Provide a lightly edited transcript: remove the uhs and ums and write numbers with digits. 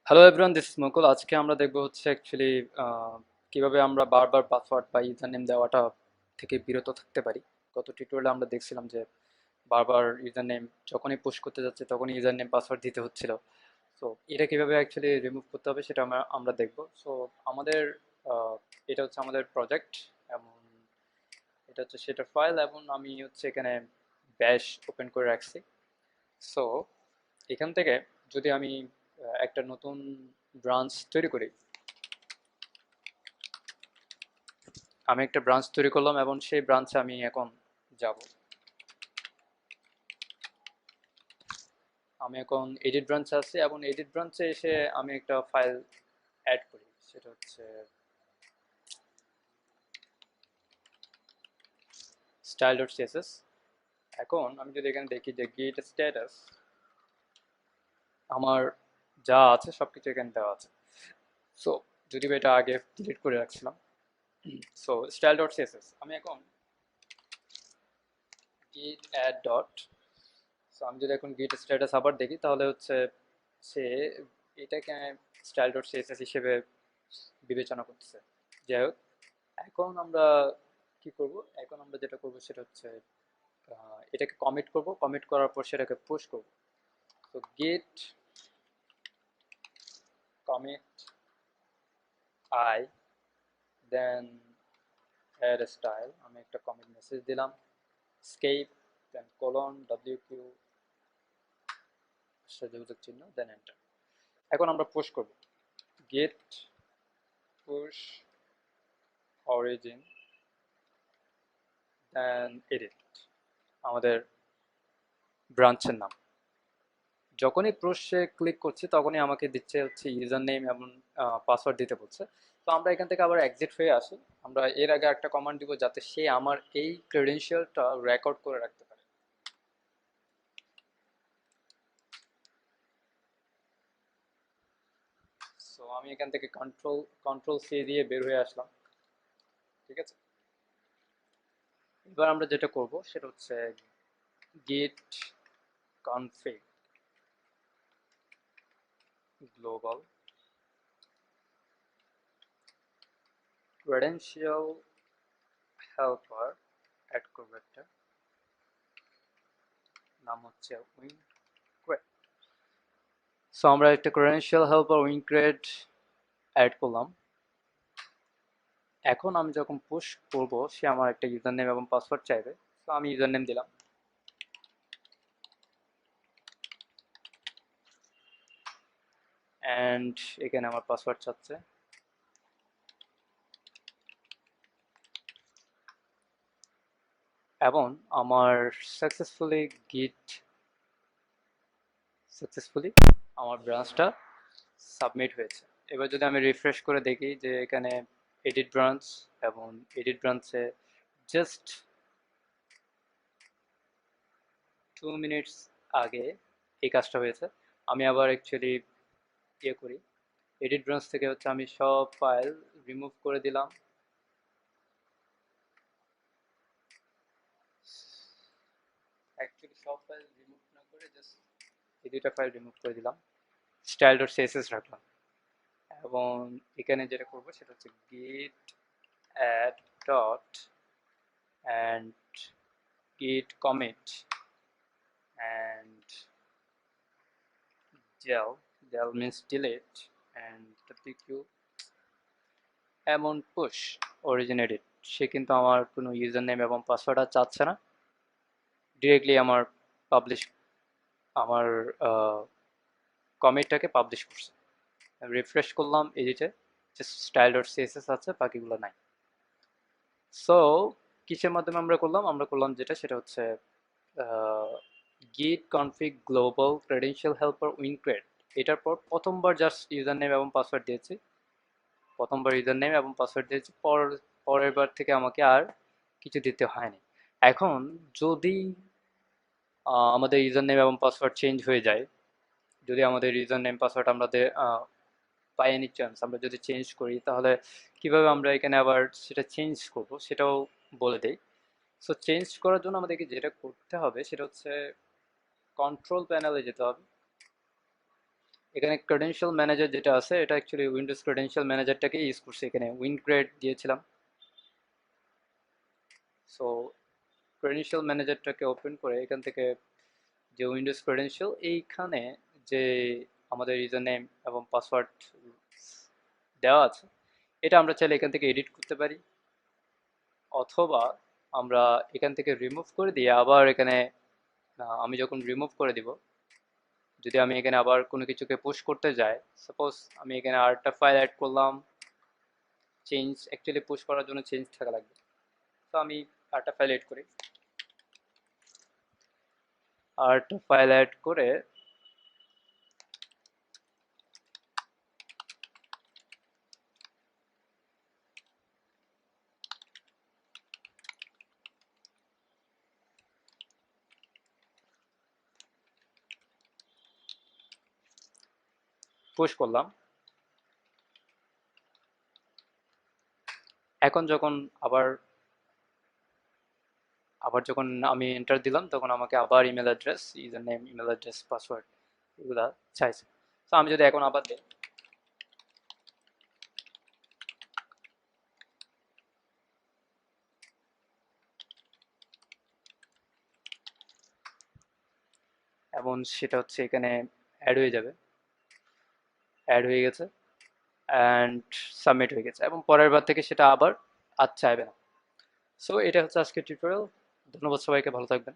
Hello everyone, this is মুকুল। আজকে আমরা দেখবো হচ্ছে অ্যাকচুয়ালি কিভাবে আমরা বারবার পাসওয়ার্ড বা ইউজার নেম দেওয়াটা থেকে বিরত থাকতে পারি। গত টিউটোরিয়ালে আমরা দেখছিলাম যে বারবার ইউজার নেম যখনই পুশ করতে যাচ্ছে তখনই ইউজার নেম পাসওয়ার্ড দিতে হচ্ছিল। সো এটা কিভাবে অ্যাকচুয়ালি রিমুভ করতে হবে সেটা আমরা দেখবো। সো আমাদের আহ, এটা হচ্ছে আমাদের প্রজেক্ট, এবং এটা হচ্ছে সেটার ফাইল, এবং আমি হচ্ছে এখানে ব্যাশ ওপেন করে রাখছি। সো এখান থেকে যদি আমি একটা নতুন ব্রাঞ্চ তৈরি করি, আমি একটা ব্রাঞ্চ তৈরি করলাম এবং সেই ব্রাঞ্চে আমি এখন যাব। আমি এখন এডিট ব্রাঞ্চে আছি এবং এডিট ব্রাঞ্চে এসে আমি একটা ফাইল অ্যাড করি, সেটা হচ্ছে style.css। এখন আমি যদি এখানে দেখি যে গেট স্ট্যাটাস, আমার যা আছে সব কিছু এখানে দেওয়া আছে। সো যদি এটা আগে ডিলিট করে রাখছিলাম। সো style.css আমি এখন git add dot, সো আমি যদি এখন গিট স্ট্যাটাস আবার দেখি তাহলে হচ্ছে সে এটাকে স্টাইল ডট সিএসএস হিসেবে বিবেচনা করতেছে। যাই হোক, এখন আমরা কি করব, এখন আমরা যেটা করব সেটা হচ্ছে এটাকে কমিট করব, কমিট করার পর সেটাকে পুশ করব। তো git commit I, then add style, আমি একটা কমিট মেসেজ দিলাম, escape, then colon W Q যোগাযোগ চিহ্ন, দেন এন্টার। এখন আমরা পুশ করব, git push origin, then edit, আমাদের ব্রাঞ্চের নাম। যখনই প্রসে ক্লিক করছি তখনই আমাকে দিচ্ছে হচ্ছে ইউজার নেম এবং পাসওয়ার্ড দিতে বলছে। তো আমরা এখান থেকে আবার এক্সিট হয়ে আসি। আমরা এর আগে একটা কমান্ড দিব যাতে সে আমার এই ক্রেডেনশিয়ালটা রেকর্ড করে রাখতে পারে। সো আমি এখান থেকে কন্ট্রোল সি দিয়ে বের হয়ে আসলাম। ঠিক আছে, এবার আমরা যেটা করব সেটা হচ্ছে git config global credential helper add করবো একটা, নাম হচ্ছে উইনক্রেড। সো আমরা একটা ক্রেডেনশিয়াল হেল্পার উইনক্রেড অ্যাড করলাম। এখন আমি যখন পুশ করব সে আমার একটা ইউজার নেম এবং পাসওয়ার্ড চাইবে। তো আমি ইউজার নেম দিলাম, অ্যান্ড এখানে আমার পাসওয়ার্ড চাচ্ছে। এবং আমার সাকসেসফুলি গিট সাকসেসফুলি আমার ব্রাঞ্চটা সাবমিট হয়েছে। এবার যদি আমি রিফ্রেশ করে দেখি যে এখানে এডিট ব্রাঞ্চ, এবং এডিট ব্রাঞ্চে জাস্ট 2 মিনিটস আগে এই কাজটা হয়েছে। আমি আবার অ্যাকচুয়ালি ইয়ে করি, এডিট ব্রাঞ্চ থেকে হচ্ছে আমি সব ফাইল রিমুভ করে দিলাম। অ্যাকচুয়ালি সব ফাইল রিমুভ না করে জাস্ট এই দুইটা ফাইল রিমুভ করে দিলাম, স্টাইল ডট সিএসএস রাখলাম। এবং এখানে যেটা করবো সেটা হচ্ছে গিট add dot and git commit and del means delete and wq এমন পুশ অরিজিন এডিট। সে কিন্তু আমার কোনো ইউজার নেম এবং পাসওয়ার্ড আর চাচ্ছে না, ডিরেক্টলি আমার পাবলিশ, আমার কমিটটাকে পাবলিশ করছে। রিফ্রেশ করলাম এডিটে, জাস্ট স্টাইল ডট সিএসএস আছে, বাকিগুলো নাই। সো কিসের মাধ্যমে আমরা করলাম যেটা সেটা হচ্ছে git config global credential helper উইনক্রেড। এটার পর প্রথমবার জাস্ট ইউজার নেম এবং পাসওয়ার্ড দিয়েছি, প্রথমবার ইউজার নেম এবং পাসওয়ার্ড দিয়েছি, পরের বার থেকে আমাকে আর কিছু দিতে হয়নি। এখন যদি আমাদের ইউজার নেম এবং পাসওয়ার্ড চেঞ্জ হয়ে যায়, যদি আমাদের ইউজার নেম পাসওয়ার্ড আমরা বাই এনি চান্স আমরা যদি চেঞ্জ করি, তাহলে কিভাবে আমরা এখানে আবার সেটা চেঞ্জ করব সেটাও বলে দেই। সো চেঞ্জ করার জন্য আমাদেরকে যেটা করতে হবে সেটা হচ্ছে কন্ট্রোল প্যানেলে যেতে হবে। এখানে ক্রেডেনশিয়াল ম্যানেজার যেটা আছে এটা অ্যাকচুয়ালি উইন্ডোজ ক্রেডেনশিয়াল ম্যানেজারটাকে ইউজ করছে, এখানে উইনগ্রেড দিয়েছিলাম। সো ক্রেডেনশিয়াল ম্যানেজারটাকে ওপেন করে এখান থেকে যে উইন্ডোজ ক্রেডেনশিয়াল, এইখানে যে আমাদের ইউজার নেম এবং পাসওয়ার্ড দেওয়া আছে এটা আমরা চাইলে এখান থেকে এডিট করতে পারি, অথবা আমরা এখান থেকে রিমুভ করে দিয়ে আবার এখানে আমি যখন রিমুভ করে দিব, যদি আমি এখানে আবার কোনো কিছুকে পুশ করতে যাই, সাপোজ আমি এখানে আরেকটা ফাইল অ্যাড করলাম, চেঞ্জ অ্যাকচুয়ালি পুশ করার জন্য চেঞ্জ থাকা লাগবে। তো আমি আরেকটা ফাইল অ্যাড করি, আরেকটা ফাইল অ্যাড করে পুশ করলাম। এখন যখন আবার আবার যখন আমি এন্টার দিলাম তখন আমাকে আবার email address, user name, email address, password এগুলা চাইছে। তো আমি যদি এখন আবার দিই, এবং সেটা হচ্ছে এখানে অ্যাড হয়ে যাবে, অ্যাড হয়ে গেছে অ্যান্ড সাবমিট হয়ে গেছে, এবং পরের বার থেকে সেটা আবার আর চাইবে না। সো এটা হচ্ছে আজকের টিউটোরিয়াল। ধন্যবাদ সবাইকে, ভালো থাকবেন।